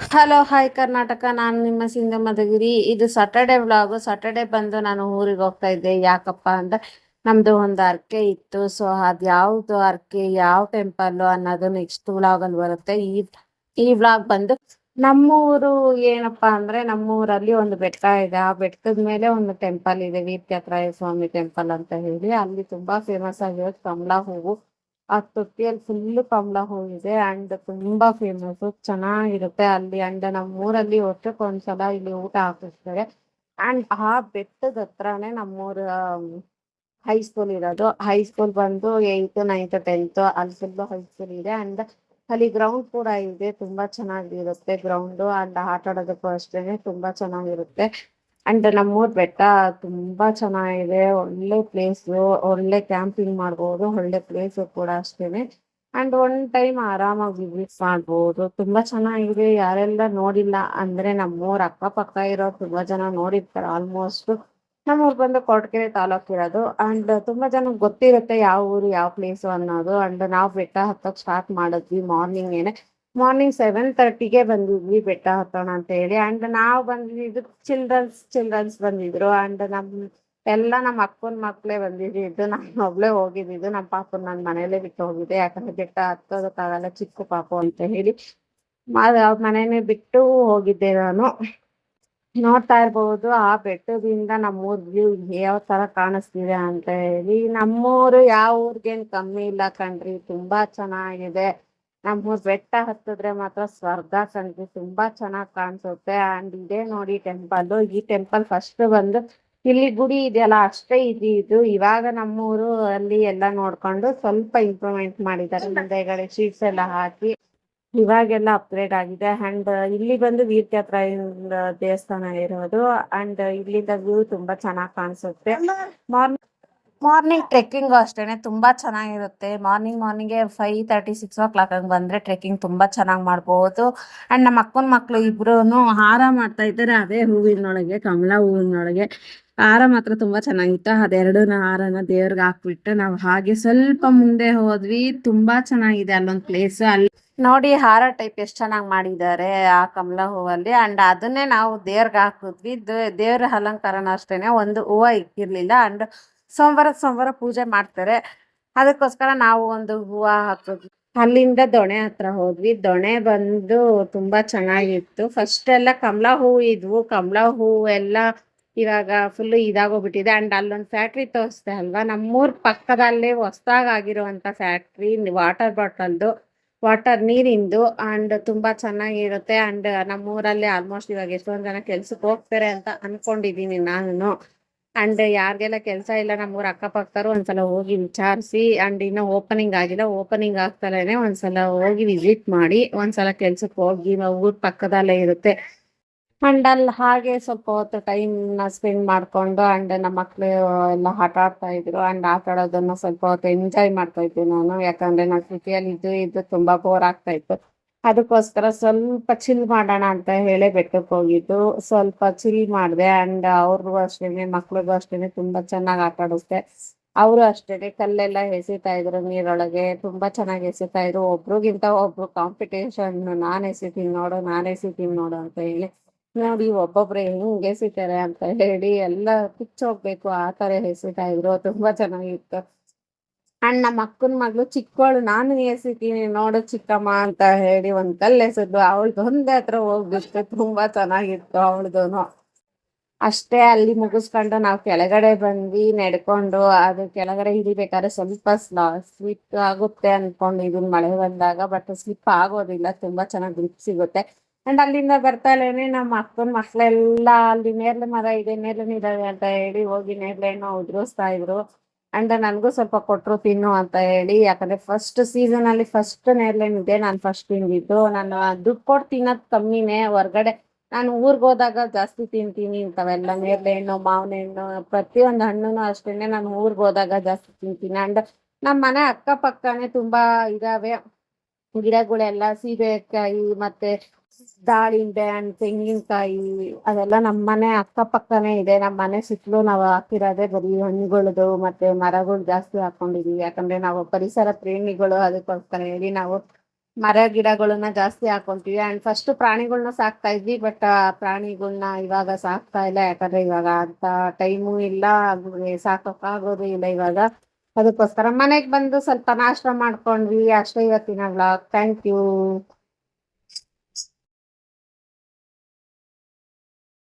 Hello hi Karnataka, ನಾನು ನಿಮ್ಮ ಸಿಂಧು ಮಧುಗಿರಿ. ಇದು ಸಾಟರ್ಡೆ ವ್ಲಾಗು. ಸಾಟರ್ಡೆ ಬಂದು ನಾನು ಊರಿಗೆ ಹೋಗ್ತಾ ಇದ್ದೆ. ಯಾಕಪ್ಪ ಅಂದ್ರೆ ನಮ್ದು ಒಂದು ಅರ್ಕೆ ಇತ್ತು. ಸೊ ಅದು ಯಾವುದು ಅರ್ಕೆ, ಯಾವ ಟೆಂಪಲ್ ಅನ್ನೋದು ನೆಕ್ಸ್ಟ್ ವ್ಲಾಗಲ್ಲಿ ಬರುತ್ತೆ. ಈ ವ್ಲಾಗ್ ಬಂದು ನಮ್ಮೂರು ಏನಪ್ಪಾ ಅಂದ್ರೆ, ನಮ್ಮೂರಲ್ಲಿ ಒಂದು ಬೆಟ್ಟ ಇದೆ. ಆ ಬೆಟ್ಟದ ಮೇಲೆ ಒಂದು ಟೆಂಪಲ್ ಇದೆ, ವೀರಭದ್ರಾಯ ಸ್ವಾಮಿ ಟೆಂಪಲ್ ಅಂತ ಹೇಳಿ. ಅಲ್ಲಿ ತುಂಬಾ ಫೇಮಸ್ ಆಗಿರೋದು ಕಮಲಾ ಹೂವು. ಆ ತೊಟ್ಟಿಯಲ್ಲಿ ಫುಲ್ ಕಮಲಾ ಹೂವಿದೆ ಅಂಡ್ ತುಂಬಾ ಫೇಮಸ್, ಚೆನ್ನಾಗಿರುತ್ತೆ ಅಲ್ಲಿ. ಅಂಡ್ ನಮ್ಮೂರಲ್ಲಿ ವರ್ಷಕ್ಕೊಂದ್ಸಲ ಇಲ್ಲಿ ಊಟ ಹಾಕಿಸ್ತಾರೆ. ಅಂಡ್ ಆ ಬೆಟ್ಟದ ಹತ್ರನೇ ನಮ್ಮೂರ ಹೈಸ್ಕೂಲ್ ಇರೋದು. ಹೈಸ್ಕೂಲ್ ಬಂದು 8th 9th 10th ಅಲ್ಲಿ ಫುಲ್ ಹೈಸ್ಕೂಲ್ ಇದೆ. ಅಂಡ್ ಅಲ್ಲಿ ಗ್ರೌಂಡ್ ಕೂಡ ಇದೆ, ತುಂಬಾ ಚೆನ್ನಾಗಿರುತ್ತೆ ಗ್ರೌಂಡ್. ಅಂಡ್ ಆಟ ಆಡೋದಕ್ಕೂ ಅಷ್ಟೇನೆ ತುಂಬಾ ಚೆನ್ನಾಗಿರುತ್ತೆ. ಅಂಡ್ ನಮ್ಮೂರ್ ಬೆಟ್ಟ ತುಂಬಾ ಚೆನ್ನಾಗಿದೆ, ಒಳ್ಳೆ ಪ್ಲೇಸ್, ಒಳ್ಳೆ ಕ್ಯಾಂಪಿಂಗ್ ಮಾಡ್ಬೋದು, ಒಳ್ಳೆ ಪ್ಲೇಸ್ ಕೂಡ ಅಷ್ಟೇನೆ. ಅಂಡ್ ಒನ್ ಟೈಮ್ ಆರಾಮಾಗಿ ವಿಸಿಟ್ ಮಾಡ್ಬೋದು, ತುಂಬಾ ಚೆನ್ನಾಗಿದೆ. ಯಾರೆಲ್ಲ ನೋಡಿಲ್ಲ ಅಂದ್ರೆ ನಮ್ಮೂರ್ ಅಕ್ಕಪಕ್ಕ ಇರೋ ತುಂಬಾ ಜನ ನೋಡಿರ್ತಾರೆ ಆಲ್ಮೋಸ್ಟ್. ನಮ್ಮೂರ್ ಬಂದು ಕೊರಟಗೆರೆ ತಾಲೂಕ್ ಇರೋದು. ಅಂಡ್ ತುಂಬಾ ಜನ ಗೊತ್ತಿರುತ್ತೆ ಯಾವ ಊರು ಯಾವ ಪ್ಲೇಸು ಅನ್ನೋದು. ಅಂಡ್ ನಾವು ಬೆಟ್ಟ ಹತ್ತಕ್ ಸ್ಟಾರ್ಟ್ ಮಾಡಿದ್ವಿ ಮಾರ್ನಿಂಗ್ 7:30ಗೆ ಬಂದಿದ್ವಿ ಬೆಟ್ಟ ಹತ್ತೋಣ ಅಂತ ಹೇಳಿ. ಅಂಡ್ ನಾವು ಬಂದಿದ್ದು ಚಿಲ್ಡ್ರನ್ಸ್ ಬಂದಿದ್ರು. ಅಂಡ್ ನಮ್ಮ ಅಕ್ಕನ ಮಕ್ಳೇ ಬಂದಿದ್ದು, ನಾನು ಒಬ್ಳೆ ಹೋಗಿದ್ದು. ನಮ್ಮ ಪಾಪನ್ ನನ್ನ ಮನೇಲೆ ಬಿಟ್ಟು ಹೋಗಿದ್ದೆ, ಯಾಕಂದ್ರೆ ಬೆಟ್ಟ ಹತ್ತೋದಕ್ಕಾಗಲ್ಲ ಚಿಕ್ಕ ಪಾಪು ಅಂತ ಹೇಳಿ. ಅವ್ರ ಮನೇನೆ ಬಿಟ್ಟು ಹೋಗಿದ್ದೆ ನಾನು. ನೋಡ್ತಾ ಇರ್ಬಹುದು ಆ ಬೆಟ್ಟದಿಂದ ನಮ್ಮೂರ್ ವ್ಯೂ ಯಾವ ತರ ಕಾಣಿಸ್ತಿದೆ ಅಂತ ಹೇಳಿ. ನಮ್ಮೂರು ಯಾವ ಊರ್ಗೇನ್ ಕಮ್ಮಿ ಇಲ್ಲ ಕಣ್ರಿ, ತುಂಬಾ ಚೆನ್ನಾಗಿದೆ. ನಮ್ಮೂರ್ ಬೆಟ್ಟ ಹತ್ತಿದ್ರೆ ಮಾತ್ರ ಸ್ವರ್ಗ ಕಣ್ರಿ, ತುಂಬಾ ಚೆನ್ನಾಗ್ ಕಾಣಿಸುತ್ತೆ. ಅಂಡ್ ಇದೇ ನೋಡಿ ಟೆಂಪಲ್. ಈ ಟೆಂಪಲ್ ಫಸ್ಟ್ ಬಂದು ಇಲ್ಲಿ ಗುಡಿ ಇದೆಯಲ್ಲ ಅಷ್ಟೇ ಇದು. ಇವಾಗ ನಮ್ಮೂರು ಅಲ್ಲಿ ಎಲ್ಲ ನೋಡ್ಕೊಂಡು ಸ್ವಲ್ಪ ಇಂಪ್ರೂವ್ಮೆಂಟ್ ಮಾಡಿದ್ದಾರೆ, ಮುಂದೆಗಡೆ ಶೀಟ್ಸ್ ಎಲ್ಲ ಹಾಕಿ ಇವಾಗೆಲ್ಲ ಅಪ್ಗ್ರೇಡ್ ಆಗಿದೆ. ಅಂಡ್ ಇಲ್ಲಿ ಬಂದು ವೀರಭದ್ರಾಯ ದೇವಸ್ಥಾನ ಇರೋದು. ಅಂಡ್ ಇಲ್ಲಿಂದ ವ್ಯೂ ತುಂಬಾ ಚೆನ್ನಾಗಿ ಕಾಣಿಸುತ್ತೆ. ಮಾರ್ನಿಂಗ್ ಟ್ರೆಕ್ಕಿಂಗ್ ಅಷ್ಟೇನೆ ತುಂಬಾ ಚೆನ್ನಾಗಿರುತ್ತೆ. ಮಾರ್ನಿಂಗ್ 5:30 6 o'clock ಹಂಗೆ ಬಂದ್ರೆ ಟ್ರೆಕ್ಕಿಂಗ್ ತುಂಬಾ ಚೆನ್ನಾಗಿ ಮಾಡ್ಬೋದು. ಅಂಡ್ ನಮ್ಮ ಅಕ್ಕನ ಮಕ್ಳು ಇಬ್ರು ಹಾರ ಮಾಡ್ತಾ ಇದ್ದಾರೆ, ಅದೇ ಹೂವಿನೊಳಗೆ, ಕಮಲಾ ಹೂವಿನೊಳಗೆ. ಹಾರ ಮಾತ್ರ ತುಂಬಾ ಚೆನ್ನಾಗಿತ್ತು. ಅದೆರಡು ಹಾರನ ದೇವ್ರಿಗೆ ಹಾಕ್ಬಿಟ್ಟು ನಾವು ಹಾಗೆ ಸ್ವಲ್ಪ ಮುಂದೆ ಹೋದ್ವಿ. ತುಂಬಾ ಚೆನ್ನಾಗಿದೆ ಅಲ್ಲೊಂದು ಪ್ಲೇಸ್. ಅಲ್ಲಿ ನೋಡಿ ಹಾರ ಟೈಪ್ ಎಷ್ಟು ಚೆನ್ನಾಗಿ ಮಾಡಿದ್ದಾರೆ ಆ ಕಮಲಾ ಹೂವಲ್ಲಿ. ಅಂಡ್ ಅದನ್ನೇ ನಾವು ದೇವ್ರಿಗೆ ಹಾಕಿದ್ವಿ. ದೇವ್ರ ಅಲಂಕಾರನ ಅಷ್ಟೇನೆ, ಒಂದು ಹೂವು ಇಕ್ಕಿರ್ಲಿಲ್ಲ. ಅಂಡ್ ಸೋಮವಾರ ಪೂಜೆ ಮಾಡ್ತಾರೆ, ಅದಕ್ಕೋಸ್ಕರ ನಾವು ಒಂದು ಹೂವು ಹಾಕಿದ್ವಿ. ಅಲ್ಲಿಂದ ದೊಣೆ ಹತ್ರ ಹೋದ್ವಿ. ದೊಣೆ ಬಂದು ತುಂಬಾ ಚೆನ್ನಾಗಿತ್ತು. ಫಸ್ಟ್ ಎಲ್ಲ ಕಮಲಾ ಹೂವು ಇದ್ವು, ಕಮಲಾ ಹೂವು ಎಲ್ಲ ಇವಾಗ ಫುಲ್ ಇದಾಗೋಗ್ಬಿಟ್ಟಿದೆ. ಅಂಡ್ ಅಲ್ಲೊಂದು ಫ್ಯಾಕ್ಟ್ರಿ ತೋರಿಸ್ದೆ ಅಲ್ವಾ, ನಮ್ಮೂರ್ ಪಕ್ಕದಲ್ಲೇ ಹೊಸದಾಗಿರುವಂತ ಫ್ಯಾಕ್ಟ್ರಿ, ವಾಟರ್ ನೀರಿಂದು. ಅಂಡ್ ತುಂಬಾ ಚೆನ್ನಾಗಿರುತ್ತೆ. ಅಂಡ್ ನಮ್ಮೂರಲ್ಲಿ ಆಲ್ಮೋಸ್ಟ್ ಇವಾಗ ಎಷ್ಟೊಂದ್ ಜನ ಕೆಲ್ಸಕ್ಕೆ ಹೋಗ್ತಾರೆ ಅಂತ ಅನ್ಕೊಂಡಿದೀನಿ ನಾನು. ಅಂಡ್ ಯಾರಿಗೆಲ್ಲ ಕೆಲಸ ಇಲ್ಲ ನಮ್ಮೂರ ಅಕ್ಕಪಕ್ಕರು ಒಂದ್ಸಲ ಹೋಗಿ ವಿಚಾರಿಸಿ. ಅಂಡ್ ಇನ್ನು ಓಪನಿಂಗ್ ಆಗಿಲ್ಲ, ಓಪನಿಂಗ್ ಆಗ್ತಾರೇನೆ ಒಂದ್ಸಲ ಹೋಗಿ ವಿಸಿಟ್ ಮಾಡಿ. ಒಂದ್ಸಲ ಕೆಲ್ಸಕ್ಕೆ ಹೋಗಿ, ಊರ್ ಪಕ್ಕದಲ್ಲೇ ಇರುತ್ತೆ. ಅಂಡ್ ಅಲ್ಲಿ ಹಾಗೆ ಸ್ವಲ್ಪ ಹೊತ್ತು ಟೈಮ್ ನ ಸ್ಪೆಂಡ್ ಮಾಡ್ಕೊಂಡು, ಅಂಡ್ ನಮ್ಮ ಮಕ್ಳು ಎಲ್ಲ ಆಟ ಆಡ್ತಾ ಇದ್ರು. ಅಂಡ್ ಆಟ ಆಡೋದನ್ನ ಸ್ವಲ್ಪ ಹೊತ್ತು ಎಂಜಾಯ್ ಮಾಡ್ತಾ ಇದ್ದೆ ನಾನು, ಯಾಕಂದ್ರೆ ನಾನು ಸಿಟಿಯಲ್ಲಿ ಇದ್ದು ತುಂಬಾ ಬೋರ್ ಆಗ್ತಾ ಇತ್ತು. ಅದಕ್ಕೋಸ್ಕರ ಸ್ವಲ್ಪ ಚಿಲ್ ಮಾಡೋಣ ಅಂತ ಹೇಳಿ ಬೆಟ್ಟಕ್ಕೆ ಹೋಗಿದ್ದು. ಸ್ವಲ್ಪ ಚಿಲ್ ಮಾಡಿದೆ. ಅಂಡ್ ಅವ್ರಿಗೂ ಅಷ್ಟೇನೆ, ಮಕ್ಳಿಗೂ ಅಷ್ಟೇನೆ ತುಂಬಾ ಚೆನ್ನಾಗಿ ಆಟ ಆಡುತ್ತೆ. ಅವರು ಅಷ್ಟೇನೆ ಕಲ್ಲೆಲ್ಲ ಎಸಿತಾ ಇದ್ರು ನೀರೊಳಗೆ, ತುಂಬಾ ಚೆನ್ನಾಗಿ ಎಸಿತಾ ಇದ್ರು. ಒಬ್ರಿಗಿಂತ ಒಬ್ರು ಕಾಂಪಿಟೇಷನ್, ನಾನ್ ಎಸಿತೀನಿ ನೋಡು ಅಂತ ಹೇಳಿ. ನೋಡಿ ಒಬ್ಬೊಬ್ರೆ ಹೆಂಗ್ ಎಸಿತಾರೆ ಅಂತ ಹೇಳಿ ಎಲ್ಲ ಹೋಗ್ಬೇಕು ಆ ತರ ಎಸಿತಾ ಇದ್ರು, ತುಂಬಾ ಚೆನ್ನಾಗಿತ್ತು. ಅಂಡ್ ನಮ್ಮ ಅಕ್ಕನ ಮಗಳು ಚಿಕ್ಕವಳು, ನಾನು ಎಸಿತೀನಿ ನೋಡು ಚಿಕ್ಕಮ್ಮ ಅಂತ ಹೇಳಿ ಒಂದ್ ಕಲ್ಲು ಎಸೆದ್ಲು. ಅವಳ್ದು ಒಂದೇ ಹತ್ರ ಹೋಗ್ಬಿಟ್ಟು ತುಂಬಾ ಚೆನ್ನಾಗಿತ್ತು ಅವಳ್ದುನು. ಅಷ್ಟೇ ಅಲ್ಲಿ ಮುಗಿಸ್ಕೊಂಡು ನಾವು ಕೆಳಗಡೆ ಬಂದ್ವಿ ನಡ್ಕೊಂಡು. ಅದು ಕೆಳಗಡೆ ಇಳಿಬೇಕಾದ್ರೆ ಸ್ವಲ್ಪ ಸ್ಲಿಪ್ ಆಗುತ್ತೆ ಅನ್ಕೊಂಡಿದೀನಿ ಮಳೆ ಬಂದಾಗ, ಬಟ್ ಸ್ಲಿಪ್ ಆಗೋದಿಲ್ಲ, ತುಂಬಾ ಚೆನ್ನಾಗಿ ಗ್ರಿಪ್ ಸಿಗುತ್ತೆ. ಅಂಡ್ ಅಲ್ಲಿಂದ ಬರ್ತಾಲೇನೆ ನಮ್ಮ ಅಕ್ಕನ ಮಕ್ಳೆಲ್ಲ ಅಲ್ಲಿ ನೇರ್ಲೆ ಮರ ಇದೆ, ನೇರ್ಲೆನಿದಾವೆ ಅಂತ ಹೇಳಿ ಹೋಗಿ ನೇರ್ಲೆಹಣ್ಣು ಉದುರಿಸ್ತಾ ಇದ್ರು. ಅಂಡ್ ನನ್ಗೂ ಸ್ವಲ್ಪ ಕೊಟ್ರು ತಿನ್ನು ಅಂತ ಹೇಳಿ, ಯಾಕಂದ್ರೆ ಫಸ್ಟ್ ಸೀಸನ್ ಅಲ್ಲಿ ಫಸ್ಟ್ ನೇರ್ಲೆಹಣ್ಣಿದೆ, ನಾನು ಫಸ್ಟ್ ತಿಂದಿದ್ದು. ನಾನು ದುಡ್ಡು ಕೊಟ್ಟು ತಿನ್ನೋದು ಕಮ್ಮಿನೇ ಹೊರ್ಗಡೆ. ನಾನು ಊರ್ಗ್ ಹೋದಾಗ ಜಾಸ್ತಿ ತಿಂತೀನಿ ಇಂಥವೆಲ್ಲ, ನೇರ್ಲೆ ಹಣ್ಣು, ಮಾವಿನ ಹಣ್ಣು, ಪ್ರತಿಯೊಂದು ಹಣ್ಣುನು ಅಷ್ಟೇನೆ ನಾನು ಊರ್ಗ್ ಹೋದಾಗ ಜಾಸ್ತಿ ತಿಂತೀನಿ. ಅಂಡ್ ನಮ್ಮ ಮನೆ ಅಕ್ಕಪಕ್ಕನೆ ತುಂಬಾ ಇದಾವೆ ಗಿಡಗಳೆಲ್ಲ, ಸೀಬೆಕಾಯಿ ಮತ್ತೆ ದಾಳಿಂಬೆ ಅಂಡ್ ತೆಂಗಿನಕಾಯಿ, ಅದೆಲ್ಲ ನಮ್ಮ ಮನೆ ಅಕ್ಕಪಕ್ಕನೇ ಇದೆ. ನಮ್ಮ ಮನೆ ಸುತ್ತಲೂ ನಾವು ಹಾಕಿರೋದೇ ಬರೀ ಹಣ್ಣುಗಳದು ಮತ್ತೆ ಮರಗಳು ಜಾಸ್ತಿ ಹಾಕೊಂಡಿದೀವಿ, ಯಾಕಂದ್ರೆ ನಾವು ಪರಿಸರ ಪ್ರೇಮಿಗಳು. ಅದಕ್ಕೋಸ್ಕರ ಹೇಳಿ ನಾವು ಮರ ಗಿಡಗಳನ್ನ ಜಾಸ್ತಿ ಹಾಕೊಂತೀವಿ. ಅಂಡ್ ಫಸ್ಟ್ ಪ್ರಾಣಿಗಳನ್ನ ಸಾಕ್ತಾ ಇದ್ವಿ, ಬಟ್ ಪ್ರಾಣಿಗಳನ್ನ ಇವಾಗ ಸಾಕ್ತಾ ಇಲ್ಲ. ಯಾಕಂದ್ರೆ ಇವಾಗ ಅಂತ ಟೈಮು ಇಲ್ಲ, ಸಾಕೋಕ್ ಆಗೋದು ಇಲ್ಲ ಇವಾಗ. ಅದಕ್ಕೋಸ್ಕರ ಮನೆಗ್ ಬಂದು ಸ್ವಲ್ಪ ನಾಷ್ಟ ಮಾಡ್ಕೊಂಡ್ವಿ. ಅಷ್ಟೇ ಇವತ್ತಿನ ವ್ಲಾಗ್. Thank you.